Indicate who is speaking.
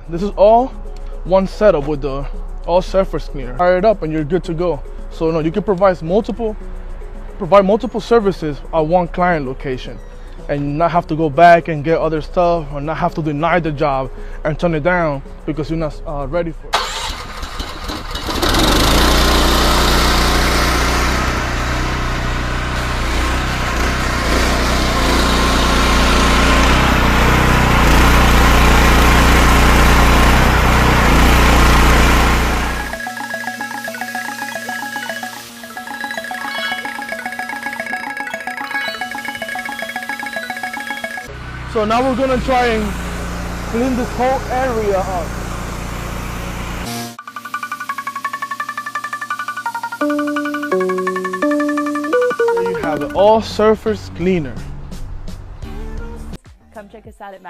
Speaker 1: This is all one setup with the all surface cleaner. Fire it up and you're good to go. So no, you can provide multiple services at one client location and not have to go back and get other stuff, or not have to deny the job and turn it down because you're not ready for it. So now we're gonna try and clean this whole area up. There you have it, all surface cleaner.
Speaker 2: Come check us out at